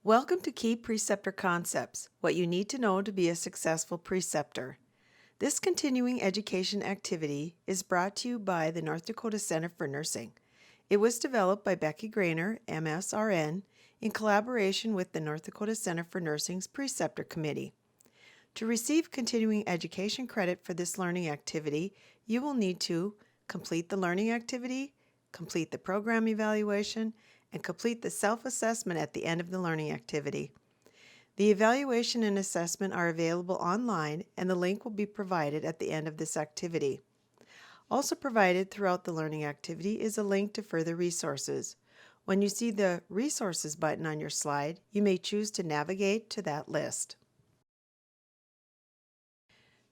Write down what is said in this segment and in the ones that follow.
Welcome to Key Preceptor Concepts, what you need to know to be a successful preceptor. This continuing education activity is brought to you by the North Dakota Center for Nursing. It was developed by Becky Grainer, MSRN, in collaboration with the North Dakota Center for Nursing's Preceptor Committee. To receive continuing education credit for this learning activity, you will need to complete the learning activity, complete the program evaluation, and complete the self-assessment at the end of the learning activity. The evaluation and assessment are available online, and the link will be provided at the end of this activity. Also provided throughout the learning activity is a link to further resources. When you see the Resources button on your slide, you may choose to navigate to that list.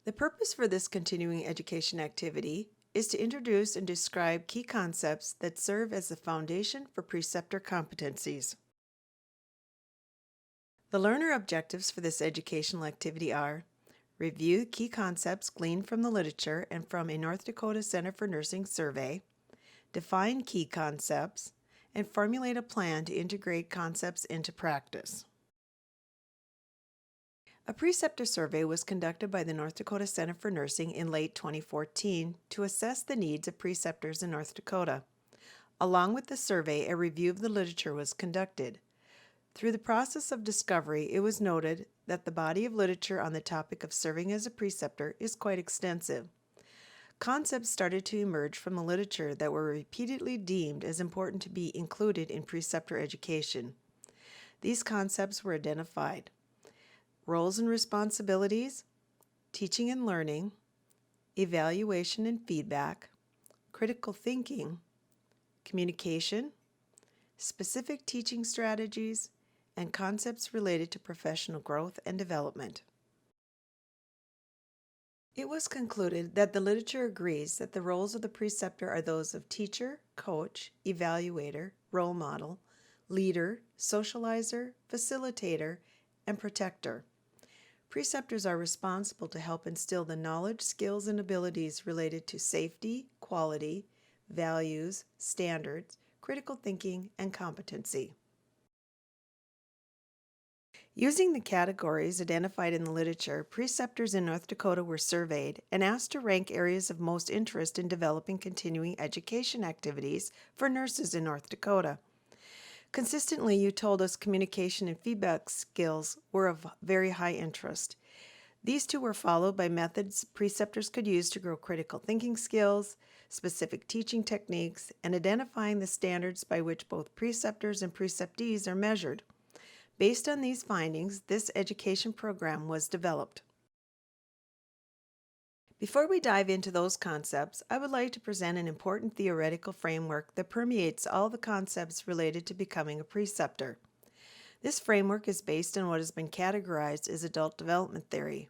The purpose for this continuing education activity is to introduce and describe key concepts that serve as the foundation for preceptor competencies. The learner objectives for this educational activity are: review key concepts gleaned from the literature and from a North Dakota Center for Nursing survey, define key concepts, and formulate a plan to integrate concepts into practice. A preceptor survey was conducted by the North Dakota Center for Nursing in late 2014 to assess the needs of preceptors in North Dakota. Along with the survey, a review of the literature was conducted. Through the process of discovery, it was noted that the body of literature on the topic of serving as a preceptor is quite extensive. Concepts started to emerge from the literature that were repeatedly deemed as important to be included in preceptor education. These concepts were identified: roles and responsibilities, teaching and learning, evaluation and feedback, critical thinking, communication, specific teaching strategies, and concepts related to professional growth and development. It was concluded that the literature agrees that the roles of the preceptor are those of teacher, coach, evaluator, role model, leader, socializer, facilitator, and protector. Preceptors are responsible to help instill the knowledge, skills, and abilities related to safety, quality, values, standards, critical thinking, and competency. Using the categories identified in the literature, preceptors in North Dakota were surveyed and asked to rank areas of most interest in developing continuing education activities for nurses in North Dakota. Consistently, you told us communication and feedback skills were of very high interest. These two were followed by methods preceptors could use to grow critical thinking skills, specific teaching techniques, and identifying the standards by which both preceptors and preceptees are measured. Based on these findings, this education program was developed. Before we dive into those concepts, I would like to present an important theoretical framework that permeates all the concepts related to becoming a preceptor. This framework is based on what has been categorized as adult development theory.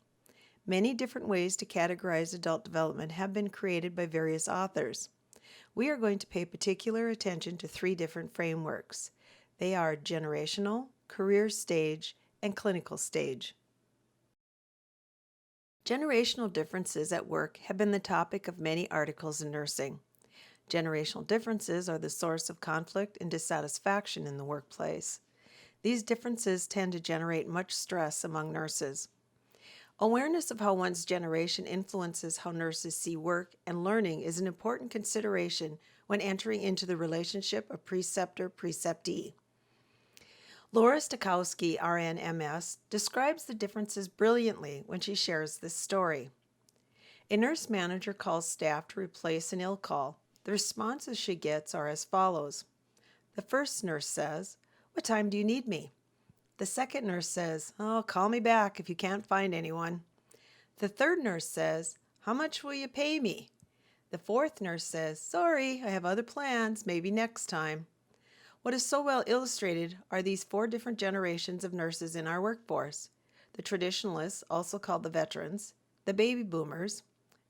Many different ways to categorize adult development have been created by various authors. We are going to pay particular attention to three different frameworks. They are generational, career stage, and clinical stage. Generational differences at work have been the topic of many articles in nursing. Generational differences are the source of conflict and dissatisfaction in the workplace. These differences tend to generate much stress among nurses. Awareness of how one's generation influences how nurses see work and learning is an important consideration when entering into the relationship of preceptor-preceptee. Laura Stokowski, RN-MS, describes the differences brilliantly when she shares this story. A nurse manager calls staff to replace an ill call. The responses she gets are as follows. The first nurse says, "What time do you need me?" The second nurse says, "Oh, call me back if you can't find anyone." The third nurse says, "How much will you pay me?" The fourth nurse says, "Sorry, I have other plans, maybe next time." What is so well illustrated are these four different generations of nurses in our workforce: the traditionalists, also called the veterans, the baby boomers,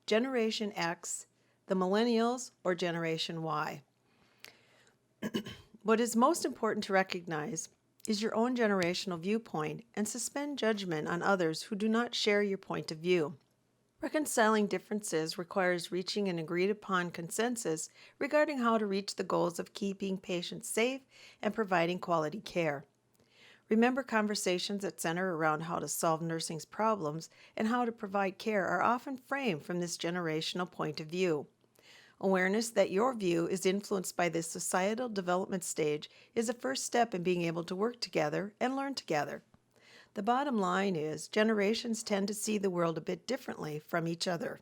Generation X, the millennials, or Generation Y. What is most important to recognize is your own generational viewpoint and suspend judgment on others who do not share your point of view. Reconciling differences requires reaching an agreed-upon consensus regarding how to reach the goals of keeping patients safe and providing quality care. Remember, conversations that center around how to solve nursing's problems and how to provide care are often framed from this generational point of view. Awareness that your view is influenced by this societal development stage is a first step in being able to work together and learn together. The bottom line is generations tend to see the world a bit differently from each other.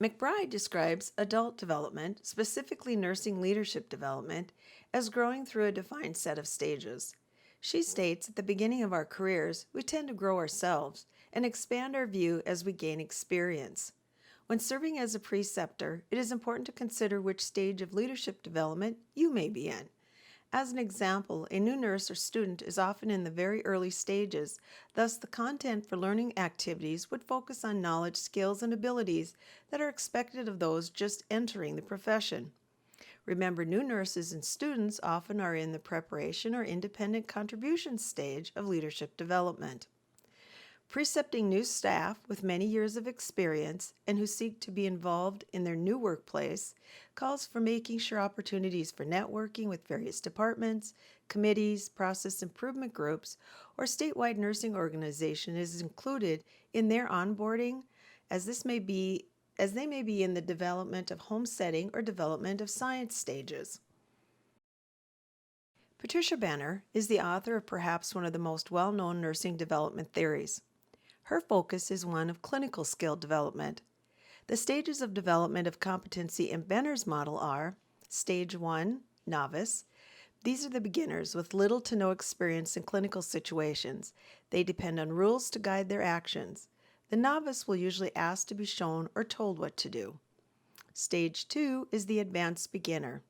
McBride describes adult development, specifically nursing leadership development, as growing through a defined set of stages. She states at the beginning of our careers, we tend to grow ourselves and expand our view as we gain experience. When serving as a preceptor, it is important to consider which stage of leadership development you may be in. As an example, a new nurse or student is often in the very early stages, thus the content for learning activities would focus on knowledge, skills, and abilities that are expected of those just entering the profession. Remember, new nurses and students often are in the preparation or independent contribution stage of leadership development. Precepting new staff with many years of experience and who seek to be involved in their new workplace calls for making sure opportunities for networking with various departments, committees, process improvement groups, or statewide nursing organization is included in their onboarding, as they may be in the development of home setting or development of science stages. Patricia Benner is the author of perhaps one of the most well-known nursing development theories. Her focus is one of clinical skill development. The stages of development of competency in Benner's model are Stage 1, Novice. These are the beginners with little to no experience in clinical situations. They depend on rules to guide their actions. The novice will usually ask to be shown or told what to do. Stage 2 is the advanced beginner.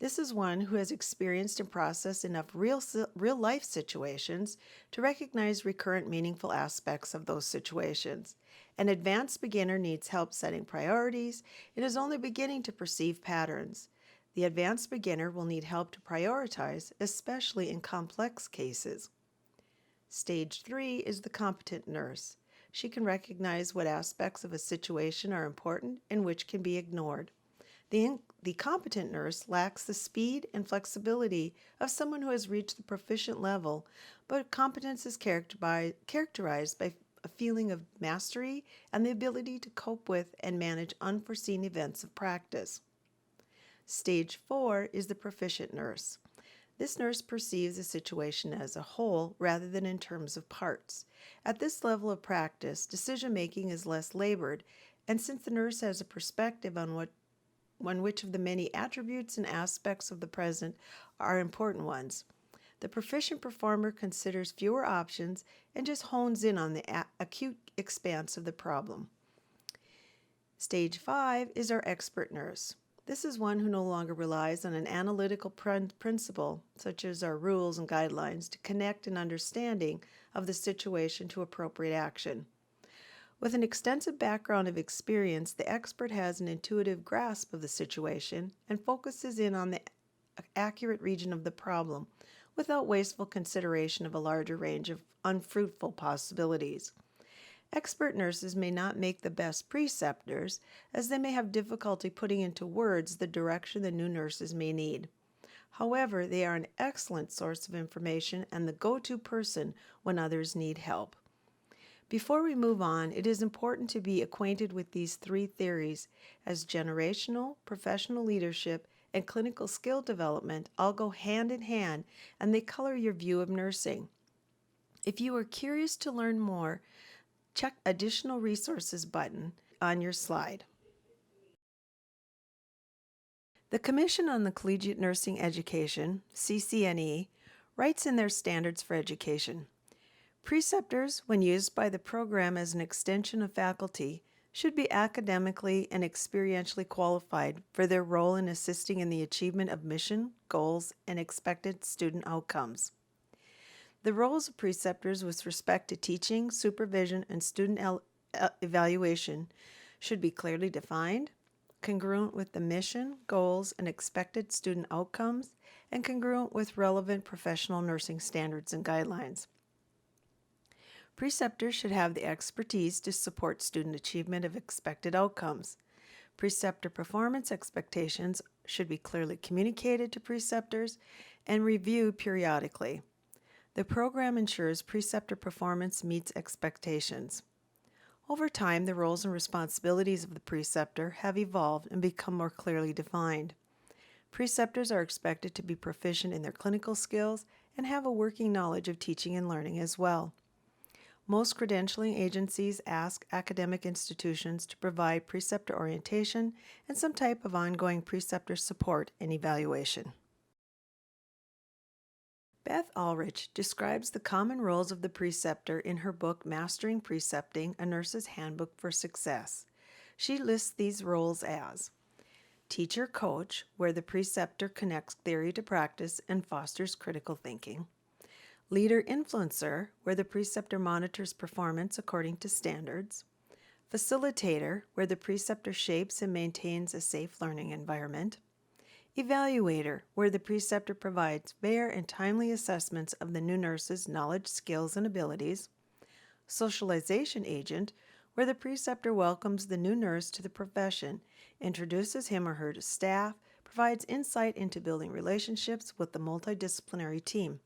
This is one who has experienced and processed enough real-life situations to recognize recurrent meaningful aspects of those situations. An advanced beginner needs help setting priorities and is only beginning to perceive patterns. The advanced beginner will need help to prioritize, especially in complex cases. Stage 3 is the competent nurse. She can recognize what aspects of a situation are important and which can be ignored. The competent nurse lacks the speed and flexibility of someone who has reached the proficient level, but competence is characterized by a feeling of mastery and the ability to cope with and manage unforeseen events of practice. Stage 4 is the proficient nurse. This nurse perceives a situation as a whole rather than in terms of parts. At this level of practice, decision-making is less labored, and since the nurse has a perspective on which of the many attributes and aspects of the present are important ones, the proficient performer considers fewer options and just hones in on the acute expanse of the problem. Stage 5 is our expert nurse. This is one who no longer relies on an analytical principle, such as our rules and guidelines, to connect an understanding of the situation to appropriate action. With an extensive background of experience, the expert has an intuitive grasp of the situation and focuses in on the accurate region of the problem without wasteful consideration of a larger range of unfruitful possibilities. Expert nurses may not make the best preceptors, as they may have difficulty putting into words the direction the new nurses may need. However, they are an excellent source of information and the go-to person when others need help. Before we move on, it is important to be acquainted with these three theories, as generational, professional leadership, and clinical skill development all go hand in hand, and they color your view of nursing. If you are curious to learn more, check Additional Resources button on your slide. The Commission on the Collegiate Nursing Education, CCNE, writes in their Standards for Education, preceptors, when used by the program as an extension of faculty, should be academically and experientially qualified for their role in assisting in the achievement of mission, goals, and expected student outcomes. The roles of preceptors with respect to teaching, supervision, and student evaluation should be clearly defined, congruent with the mission, goals, and expected student outcomes, and congruent with relevant professional nursing standards and guidelines. Preceptors should have the expertise to support student achievement of expected outcomes. Preceptor performance expectations should be clearly communicated to preceptors and reviewed periodically. The program ensures preceptor performance meets expectations. Over time, the roles and responsibilities of the preceptor have evolved and become more clearly defined. Preceptors are expected to be proficient in their clinical skills and have a working knowledge of teaching and learning as well. Most credentialing agencies ask academic institutions to provide preceptor orientation and some type of ongoing preceptor support and evaluation. Beth Ulrich describes the common roles of the preceptor in her book Mastering Precepting, A Nurse's Handbook for Success. She lists these roles as teacher-coach, where the preceptor connects theory to practice and fosters critical thinking. Leader-influencer, where the preceptor monitors performance according to standards. Facilitator, where the preceptor shapes and maintains a safe learning environment. Evaluator, where the preceptor provides fair and timely assessments of the new nurse's knowledge, skills, and abilities. Socialization agent, where the preceptor welcomes the new nurse to the profession, introduces him or her to staff, provides insight into building relationships with the multidisciplinary team.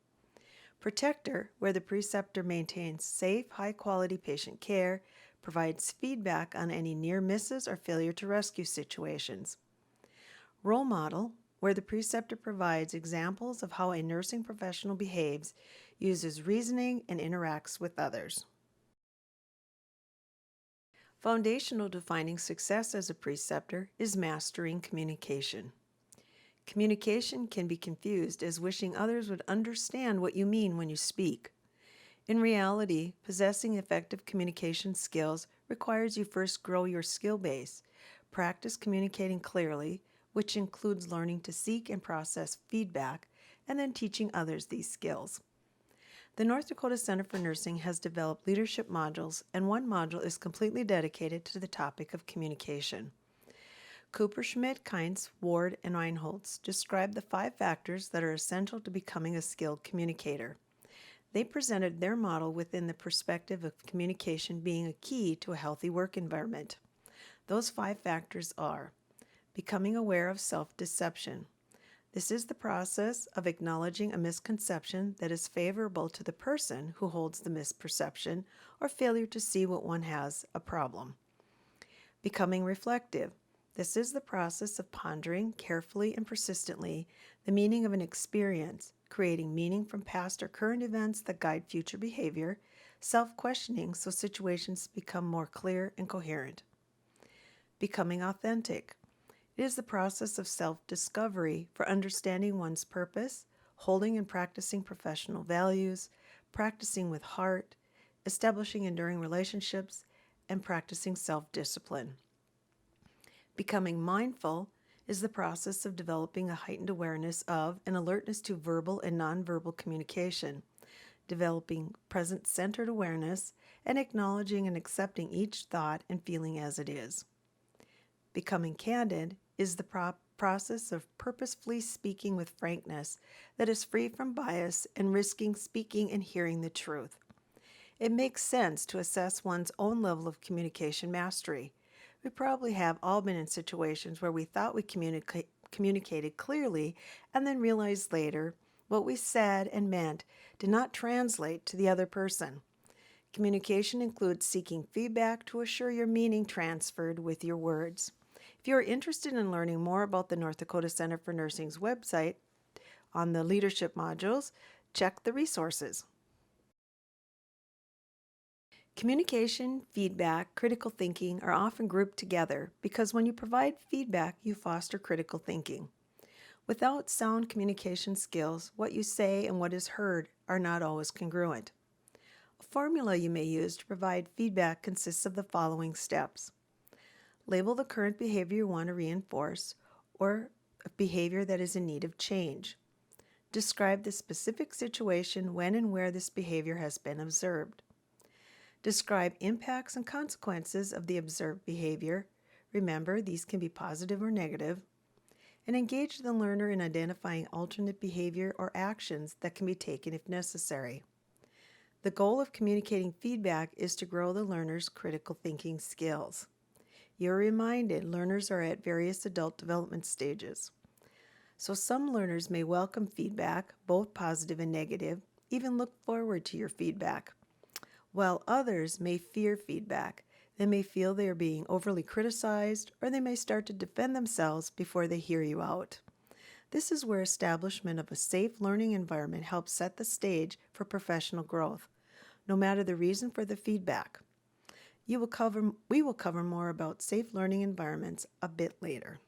Protector, where the preceptor maintains safe, high-quality patient care, provides feedback on any near misses or failure to rescue situations. Role model, where the preceptor provides examples of how a nursing professional behaves, uses reasoning, and interacts with others. Foundational to finding success as a preceptor is mastering communication. Communication can be confused as wishing others would understand what you mean when you speak. In reality, possessing effective communication skills requires you first grow your skill base, practice communicating clearly, which includes learning to seek and process feedback, and then teaching others these skills. The North Dakota Center for Nursing has developed leadership modules, and one module is completely dedicated to the topic of communication. Cooper, Schmidt, Kynes, Ward, and Reinholz describe the 5 factors that are essential to becoming a skilled communicator. They presented their model within the perspective of communication being a key to a healthy work environment. Those 5 factors are becoming aware of self-deception. This is the process of acknowledging a misconception that is favorable to the person who holds the misperception or failure to see what one has a problem. Becoming reflective. This is the process of pondering carefully and persistently the meaning of an experience, creating meaning from past or current events that guide future behavior, self-questioning so situations become more clear and coherent. Becoming authentic. It is the process of self-discovery for understanding one's purpose, holding and practicing professional values, practicing with heart, establishing enduring relationships, and practicing self-discipline. Becoming mindful is the process of developing a heightened awareness of and alertness to verbal and nonverbal communication, developing present-centered awareness, and acknowledging and accepting each thought and feeling as it is. Becoming candid is the process of purposefully speaking with frankness that is free from bias and risking speaking and hearing the truth. It makes sense to assess one's own level of communication mastery. We probably have all been in situations where we thought we communicated clearly and then realized later what we said and meant did not translate to the other person. Communication includes seeking feedback to assure your meaning transferred with your words. If you are interested in learning more about the North Dakota Center for Nursing's website on the leadership modules, check the resources. Communication, feedback, critical thinking are often grouped together because when you provide feedback, you foster critical thinking. Without sound communication skills, what you say and what is heard are not always congruent. A formula you may use to provide feedback consists of the following steps. Label the current behavior you want to reinforce or a behavior that is in need of change. Describe the specific situation when and where this behavior has been observed. Describe impacts and consequences of the observed behavior. Remember, these can be positive or negative. And engage the learner in identifying alternate behavior or actions that can be taken if necessary. The goal of communicating feedback is to grow the learner's critical thinking skills. You're reminded learners are at various adult development stages. So some learners may welcome feedback, both positive and negative, even look forward to your feedback, while others may fear feedback. They may feel they are being overly criticized, or they may start to defend themselves before they hear you out. This is where establishment of a safe learning environment helps set the stage for professional growth, no matter the reason for the feedback. We will cover more about safe learning environments a bit later.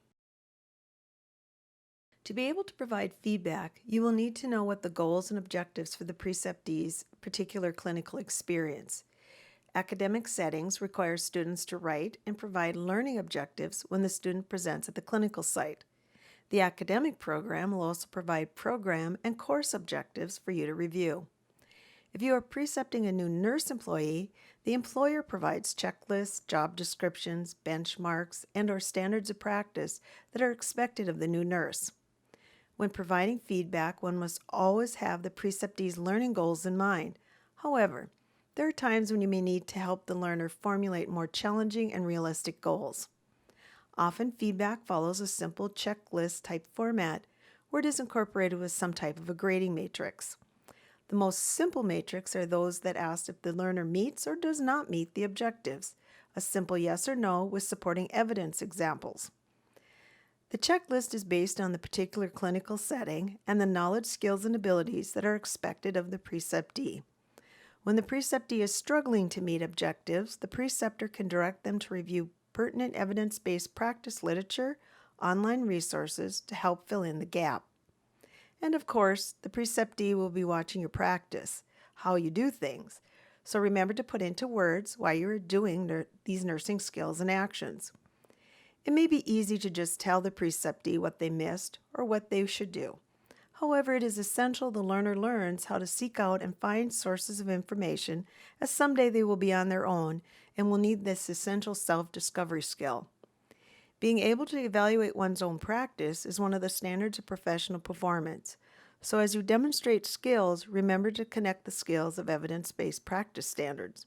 To be able to provide feedback, you will need to know what the goals and objectives for the preceptee's particular clinical experience. Academic settings require students to write and provide learning objectives when the student presents at the clinical site. The academic program will also provide program and course objectives for you to review. If you are precepting a new nurse employee, the employer provides checklists, job descriptions, benchmarks, and/or standards of practice that are expected of the new nurse. When providing feedback, one must always have the preceptee's learning goals in mind. However, there are times when you may need to help the learner formulate more challenging and realistic goals. Often, feedback follows a simple checklist type format where it is incorporated with some type of a grading matrix. The most simple matrix are those that ask if the learner meets or does not meet the objectives, a simple yes or no with supporting evidence examples. The checklist is based on the particular clinical setting and the knowledge, skills, and abilities that are expected of the preceptee. When the preceptee is struggling to meet objectives, the preceptor can direct them to review pertinent evidence-based practice literature, online resources to help fill in the gap. And of course, the preceptee will be watching your practice, how you do things. So remember to put into words why you are doing these nursing skills and actions. It may be easy to just tell the preceptee what they missed or what they should do. However, it is essential the learner learns how to seek out and find sources of information, as someday they will be on their own and will need this essential self-discovery skill. Being able to evaluate one's own practice is one of the standards of professional performance. So as you demonstrate skills, remember to connect the skills of evidence-based practice standards.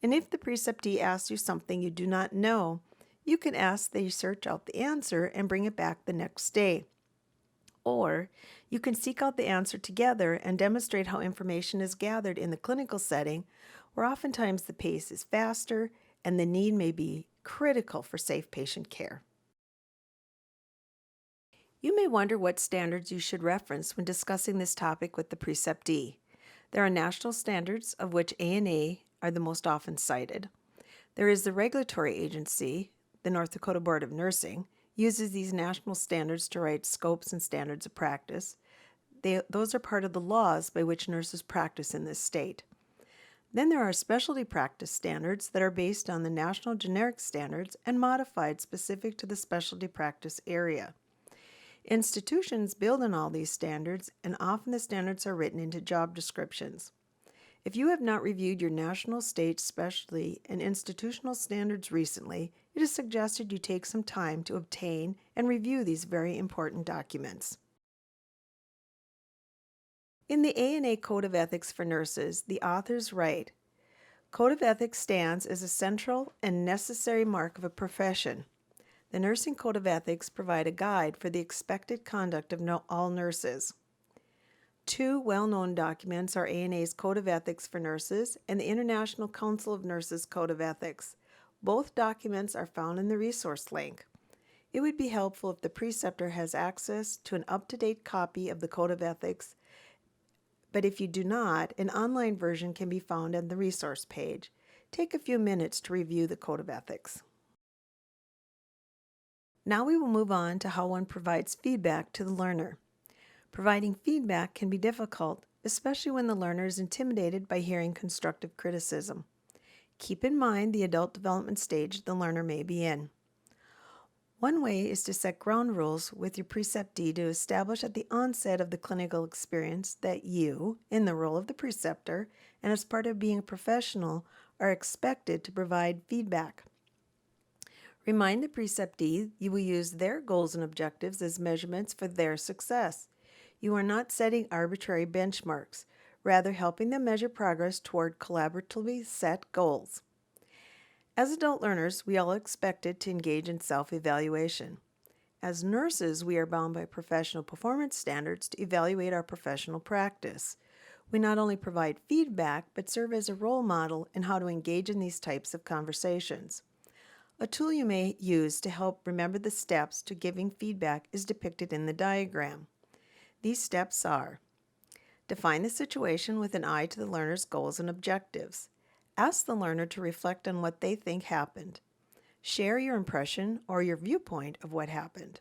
And if the preceptee asks you something you do not know, you can ask they search out the answer and bring it back the next day. Or you can seek out the answer together and demonstrate how information is gathered in the clinical setting, where oftentimes the pace is faster and the need may be critical for safe patient care. You may wonder what standards you should reference when discussing this topic with the preceptee. There are national standards, of which ANA are the most often cited. There is the regulatory agency, the North Dakota Board of Nursing, uses these national standards to write scopes and standards of practice. Those are part of the laws by which nurses practice in this state. Then there are specialty practice standards that are based on the national generic standards and modified specific to the specialty practice area. Institutions build on all these standards, and often the standards are written into job descriptions. If you have not reviewed your national, state, specialty, and institutional standards recently, it is suggested you take some time to obtain and review these very important documents. In the ANA Code of Ethics for Nurses, the authors write, "Code of Ethics stands as a central and necessary mark of a profession. The Nursing Code of Ethics provide a guide for the expected conduct of all nurses." Two well-known documents are ANA's Code of Ethics for Nurses and the International Council of Nurses Code of Ethics. Both documents are found in the resource link. It would be helpful if the preceptor has access to an up-to-date copy of the Code of Ethics, but if you do not, an online version can be found on the resource page. Take a few minutes to review the Code of Ethics. Now we will move on to how one provides feedback to the learner. Providing feedback can be difficult, especially when the learner is intimidated by hearing constructive criticism. Keep in mind the adult development stage the learner may be in. One way is to set ground rules with your preceptee to establish at the onset of the clinical experience that you, in the role of the preceptor, and as part of being a professional, are expected to provide feedback. Remind the preceptee you will use their goals and objectives as measurements for their success. You are not setting arbitrary benchmarks, rather helping them measure progress toward collaboratively set goals. As adult learners, we are expected to engage in self-evaluation. As nurses, we are bound by professional performance standards to evaluate our professional practice. We not only provide feedback, but serve as a role model in how to engage in these types of conversations. A tool you may use to help remember the steps to giving feedback is depicted in the diagram. These steps are: define the situation with an eye to the learner's goals and objectives. Ask the learner to reflect on what they think happened. Share your impression or your viewpoint of what happened.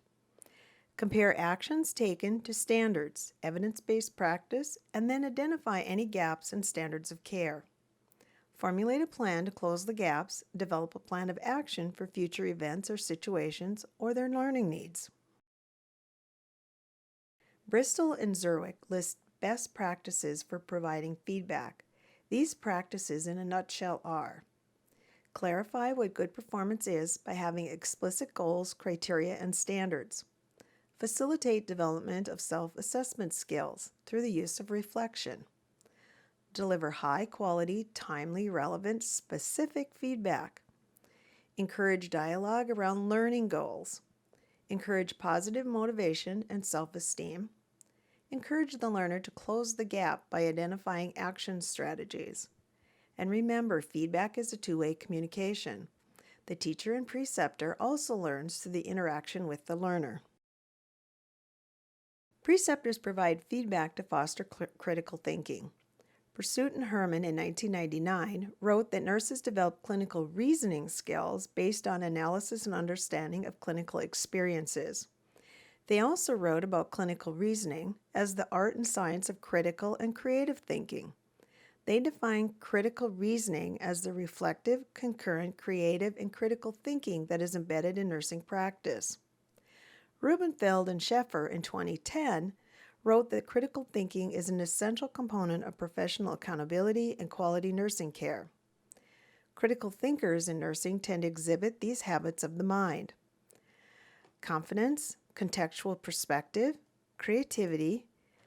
Compare actions taken to standards, evidence-based practice, and then identify any gaps in standards of care. Formulate a plan to close the gaps. Develop a plan of action for future events or situations or their learning needs. Bristol and Zerwick list best practices for providing feedback. These practices in a nutshell are: clarify what good performance is by having explicit goals, criteria, and standards. Facilitate development of self-assessment skills through the use of reflection. Deliver high-quality, timely, relevant, specific feedback. Encourage dialogue around learning goals. Encourage positive motivation and self-esteem. Encourage the learner to close the gap by identifying action strategies. And remember, feedback is a two-way communication. The teacher and preceptor also learns through the interaction with the learner. Preceptors provide feedback to foster critical thinking. Pursuit and Herman in 1999 wrote that nurses develop clinical reasoning skills based on analysis and understanding of clinical experiences. They also wrote about clinical reasoning as the art and science of critical and creative thinking. They define critical reasoning as the reflective, concurrent, creative, and critical thinking that is embedded in nursing practice. Rubenfeld and Sheffer in 2010 wrote that critical thinking is an essential component of professional accountability and quality nursing care. Critical thinkers in nursing tend to exhibit these habits of the mind: confidence, contextual perspective, creativity,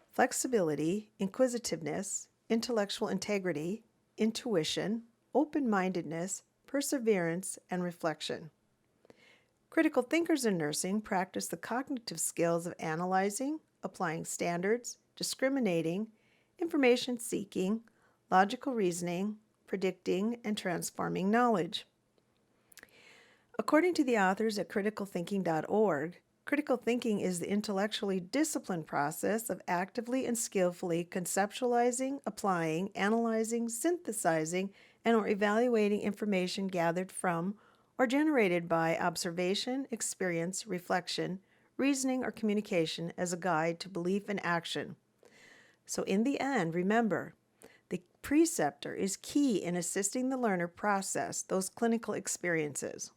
flexibility, inquisitiveness, intellectual integrity, intuition, open-mindedness, perseverance, and reflection. Critical thinkers in nursing practice the cognitive skills of analyzing, applying standards, discriminating, information seeking, logical reasoning, predicting, and transforming knowledge. According to the authors at criticalthinking.org, critical thinking is the intellectually disciplined process of actively and skillfully conceptualizing, applying, analyzing, synthesizing, and or evaluating information gathered from or generated by observation, experience, reflection, reasoning, or communication as a guide to belief and action. So in the end, remember, the preceptor is key in assisting the learner process those clinical experiences.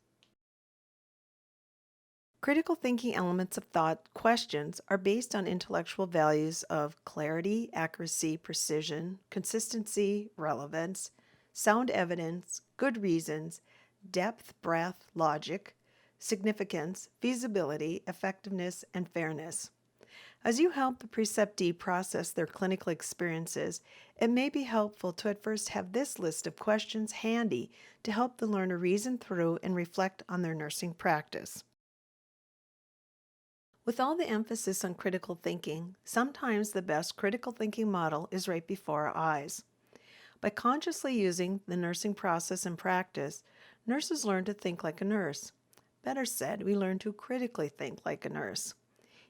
Critical thinking elements of thought questions are based on intellectual values of clarity, accuracy, precision, consistency, relevance, sound evidence, good reasons, depth, breadth, logic, significance, feasibility, effectiveness, and fairness. As you help the preceptee process their clinical experiences, it may be helpful to at first have this list of questions handy to help the learner reason through and reflect on their nursing practice. With all the emphasis on critical thinking, sometimes the best critical thinking model is right before our eyes. By consciously using the nursing process and practice, nurses learn to think like a nurse. Better said, we learn to critically think like a nurse.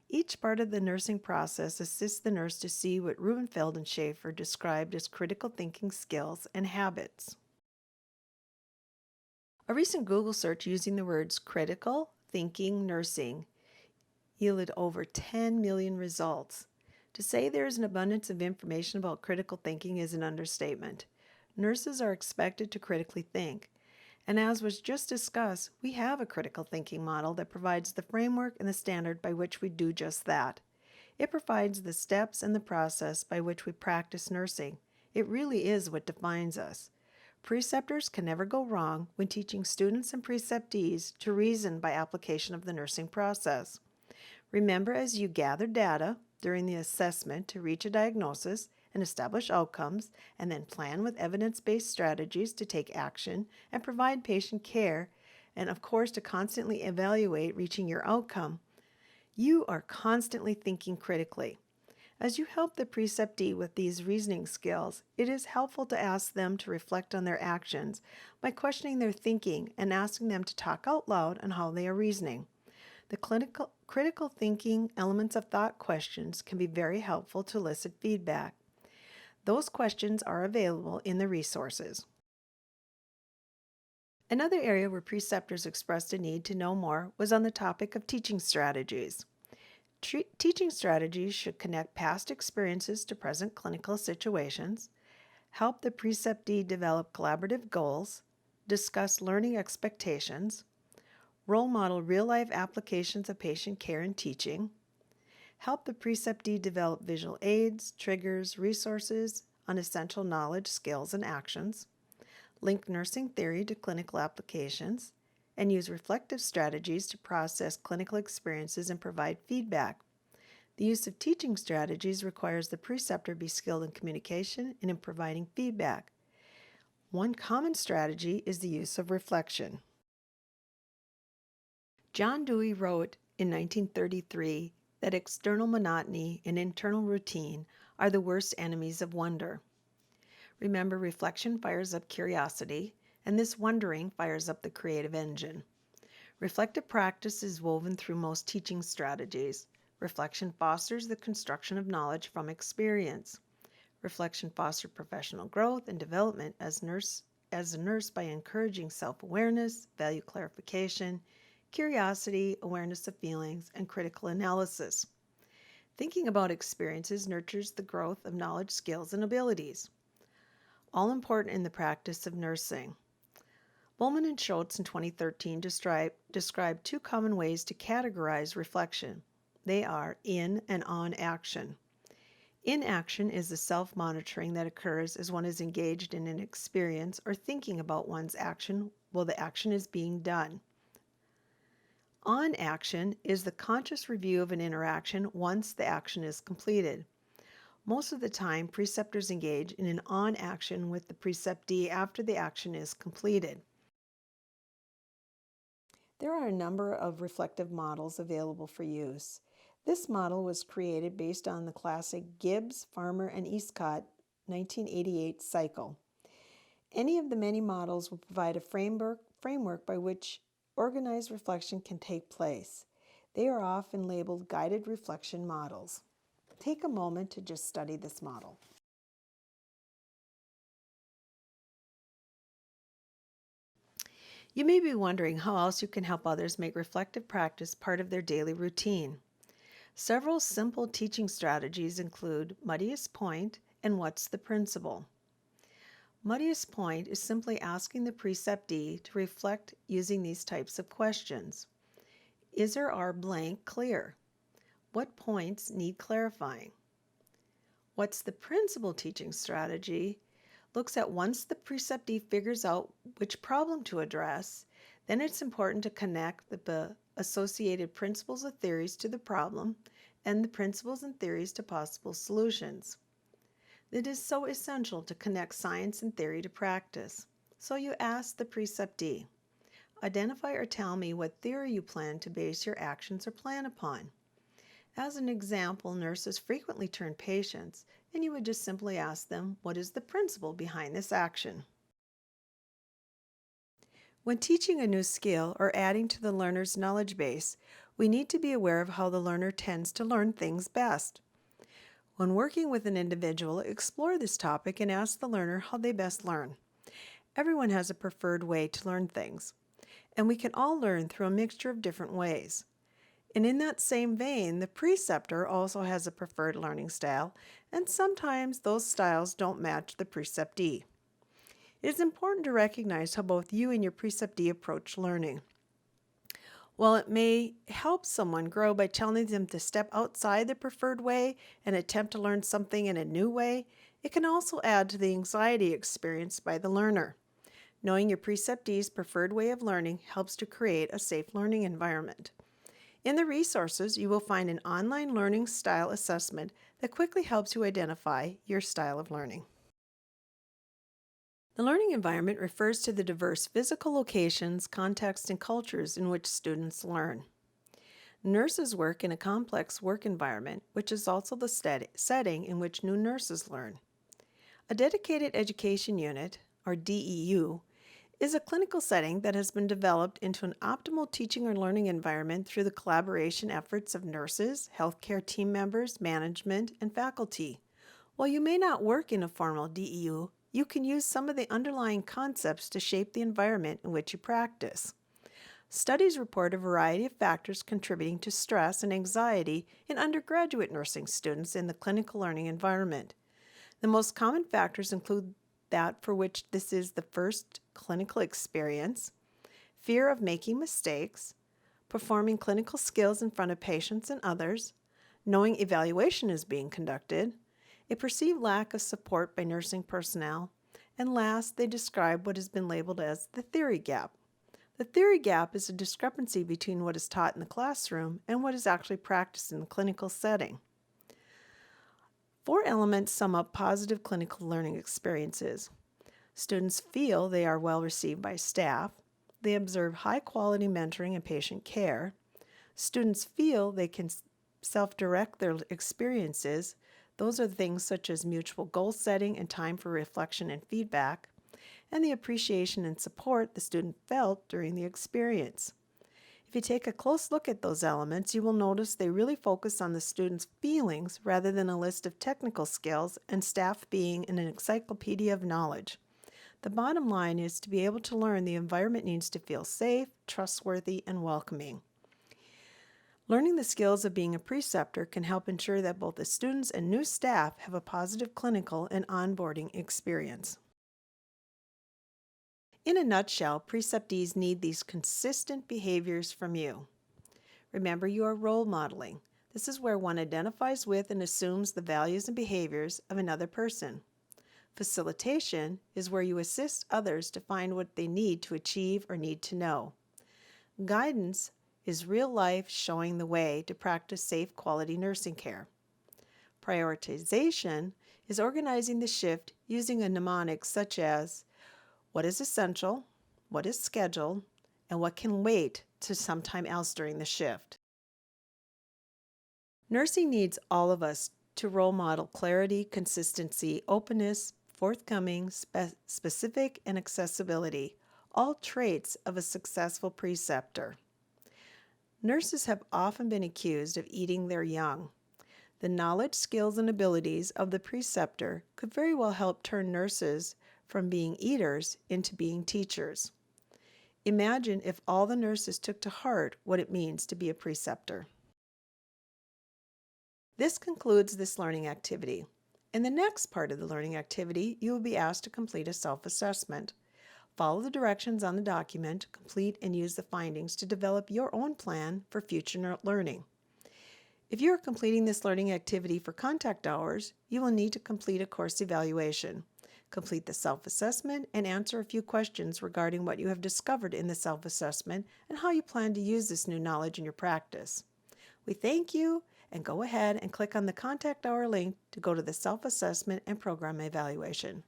Each part of the nursing process assists the nurse to see what Rubenfeld and Schaefer described as critical thinking skills and habits. A recent Google search using the words critical thinking nursing yielded over 10 million results. To say there is an abundance of information about critical thinking is an understatement. Nurses are expected to critically think. And as was just discussed, we have a critical thinking model that provides the framework and the standard by which we do just that. It provides the steps and the process by which we practice nursing. It really is what defines us. Preceptors can never go wrong when teaching students and preceptees to reason by application of the nursing process. Remember, as you gather data during the assessment to reach a diagnosis and establish outcomes, and then plan with evidence-based strategies to take action and provide patient care, and of course to constantly evaluate reaching your outcome, you are constantly thinking critically. As you help the preceptee with these reasoning skills, it is helpful to ask them to reflect on their actions by questioning their thinking and asking them to talk out loud on how they are reasoning. The critical thinking elements of thought questions can be very helpful to elicit feedback. Those questions are available in the resources. Another area where preceptors expressed a need to know more was on the topic of teaching strategies. Teaching strategies should connect past experiences to present clinical situations, help the preceptee develop collaborative goals, discuss learning expectations, role model real-life applications of patient care and teaching, help the preceptee develop visual aids, triggers, resources on essential knowledge, skills, and actions, link nursing theory to clinical applications, and use reflective strategies to process clinical experiences and provide feedback. The use of teaching strategies requires the preceptor be skilled in communication and in providing feedback. One common strategy is the use of reflection. John Dewey wrote in 1933 that external monotony and internal routine are the worst enemies of wonder. Remember, reflection fires up curiosity, and this wondering fires up the creative engine. Reflective practice is woven through most teaching strategies. Reflection fosters the construction of knowledge from experience. Reflection fosters professional growth and development as a nurse by encouraging self-awareness, value clarification, curiosity, awareness of feelings, and critical analysis. Thinking about experiences nurtures the growth of knowledge, skills, and abilities. All important in the practice of nursing. Bowman and Schultz in 2013 described two common ways to categorize reflection. They are in and on action. In action is the self-monitoring that occurs as one is engaged in an experience or thinking about one's action while the action is being done. On action is the conscious review of an interaction once the action is completed. Most of the time, preceptors engage in an on action with the preceptee after the action is completed. There are a number of reflective models available for use. This model was created based on the classic Gibbs, Farmer, and Eastcott 1988 cycle. Any of the many models will provide a framework by which organized reflection can take place. They are often labeled guided reflection models. Take a moment to just study this model. You may be wondering how else you can help others make reflective practice part of their daily routine. Several simple teaching strategies include muddiest point and what's the principle. Muddiest point is simply asking the preceptee to reflect using these types of questions. Is or are blank clear? What points need clarifying? What's the principle teaching strategy looks at once the preceptee figures out which problem to address, then it's important to connect the associated principles or theories to the problem and the principles and theories to possible solutions. It is so essential to connect science and theory to practice. So you ask the preceptee, identify or tell me what theory you plan to base your actions or plan upon. As an example, nurses frequently turn patients, and you would just simply ask them, what is the principle behind this action? When teaching a new skill or adding to the learner's knowledge base, we need to be aware of how the learner tends to learn things best. When working with an individual, explore this topic and ask the learner how they best learn. Everyone has a preferred way to learn things, and we can all learn through a mixture of different ways. And in that same vein, the preceptor also has a preferred learning style, and sometimes those styles don't match the preceptee. It is important to recognize how both you and your preceptee approach learning. While it may help someone grow by telling them to step outside the preferred way and attempt to learn something in a new way, it can also add to the anxiety experienced by the learner. Knowing your preceptee's preferred way of learning helps to create a safe learning environment. In the resources, you will find an online learning style assessment that quickly helps you identify your style of learning. The learning environment refers to the diverse physical locations, contexts, and cultures in which students learn. Nurses work in a complex work environment, which is also the setting in which new nurses learn. A dedicated education unit, or DEU, is a clinical setting that has been developed into an optimal teaching or learning environment through the collaboration efforts of nurses, healthcare team members, management, and faculty. While you may not work in a formal DEU, you can use some of the underlying concepts to shape the environment in which you practice. Studies report a variety of factors contributing to stress and anxiety in undergraduate nursing students in the clinical learning environment. The most common factors include that for which this is the first clinical experience, fear of making mistakes, performing clinical skills in front of patients and others, knowing evaluation is being conducted, a perceived lack of support by nursing personnel, and last, they describe what has been labeled as the theory gap. The theory gap is a discrepancy between what is taught in the classroom and what is actually practiced in the clinical setting. 4 elements sum up positive clinical learning experiences. Students feel they are well received by staff. They observe high-quality mentoring and patient care. Students feel they can self-direct their experiences. Those are things such as mutual goal setting and time for reflection and feedback, and the appreciation and support the student felt during the experience. If you take a close look at those elements, you will notice they really focus on the student's feelings rather than a list of technical skills and staff being an encyclopedia of knowledge. The bottom line is to be able to learn the environment needs to feel safe, trustworthy, and welcoming. Learning the skills of being a preceptor can help ensure that both the students and new staff have a positive clinical and onboarding experience. In a nutshell, preceptees need these consistent behaviors from you. Remember, you are role modeling. This is where one identifies with and assumes the values and behaviors of another person. Facilitation is where you assist others to find what they need to achieve or need to know. Guidance is real life showing the way to practice safe quality nursing care. Prioritization is organizing the shift using a mnemonic such as what is essential, what is scheduled, and what can wait to sometime else during the shift. Nursing needs all of us to role model clarity, consistency, openness, forthcoming, specific, and accessibility, all traits of a successful preceptor. Nurses have often been accused of eating their young. The knowledge, skills, and abilities of the preceptor could very well help turn nurses from being eaters into being teachers. Imagine if all the nurses took to heart what it means to be a preceptor. This concludes this learning activity. In the next part of the learning activity, you will be asked to complete a self-assessment. Follow the directions on the document, complete and use the findings to develop your own plan for future learning. If you are completing this learning activity for contact hours, you will need to complete a course evaluation. Complete the self-assessment and answer a few questions regarding what you have discovered in the self-assessment and how you plan to use this new knowledge in your practice. We thank you, and go ahead and click on the contact hour link to go to the self-assessment and program evaluation.